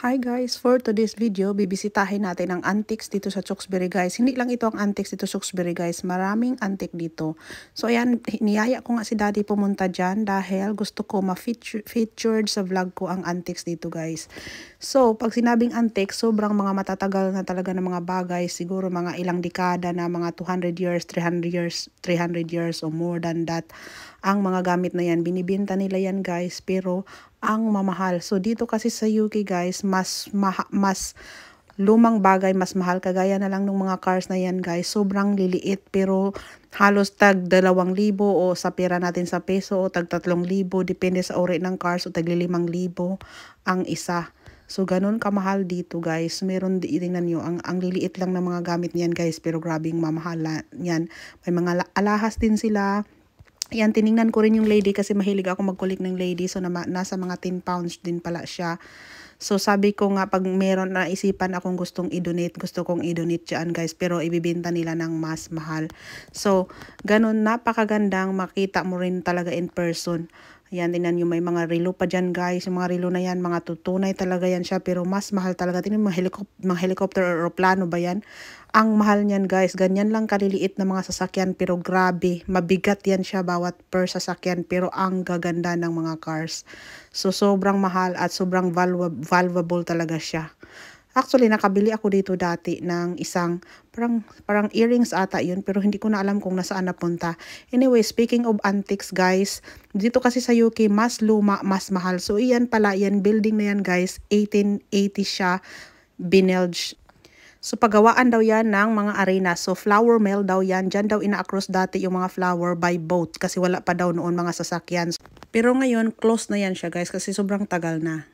Hi guys, for today's video, bibisitahin natin ang antiques dito sa Tewksbury guys. Hindi lang ito ang antiques dito sa Tewksbury guys, maraming antique dito. So ayan, niyaya ko nga si daddy pumunta dyan dahil gusto ko ma-featured sa vlog ko ang antiques dito guys. So pag sinabing antiques, sobrang mga matatagal na talaga ng mga bagay, siguro mga ilang dekada na, mga 200 years, 300 years or more than that. Ang mga gamit na yan, binibenta nila yan guys, pero ang mamahal. So dito kasi sa UK guys, mas lumang bagay mas mahal, kagaya na lang ng mga cars na yan guys, sobrang liliit pero halos tag 2,000 o sa pera natin sa peso o tag 3,000, depende sa uri ng cars, o tag 5,000 ang isa. So ganun kamahal dito guys. Meron tingnan nyo, ang liliit lang ng mga gamit niyan guys, pero grabing mamahala yan. May mga alahas din sila. Yan, tiningnan ko rin yung lady kasi mahilig ako mag-collect ng lady. So, nasa mga 10 pounds din pala siya. So, sabi ko nga, pag meron na isipan akong gustong i-donate, gusto kong i-donate dyan guys. Pero, ibibenta nila ng mas mahal. So, ganun, napakagandang makita mo rin talaga in person. Ayan, tingnan nyo, may mga relo pa dyan guys. Yung mga relo na yan, mga tutunay talaga yan siya. Pero mas mahal talaga. Tingnan mga helicopter or plano ba yan? Ang mahal niyan guys. Ganyan lang kaliliit na mga sasakyan. Pero grabe, mabigat yan siya bawat per sasakyan. Pero ang gaganda ng mga cars. So sobrang mahal at sobrang valuable talaga siya. Actually, nakabili ako dito dati ng isang parang earrings ata yun, pero hindi ko na alam kung nasaan napunta. Anyway, speaking of antiques guys, dito kasi sa UK, mas luma, mas mahal. So, iyan pala, yan building na yan guys, 1880 siya, binilge. So, paggawaan daw yan ng mga arena. So, flour mill daw yan. Diyan daw ina-across dati yung mga flour by boat kasi wala pa daw noon mga sasakyan. Pero ngayon, close na yan siya guys kasi sobrang tagal na.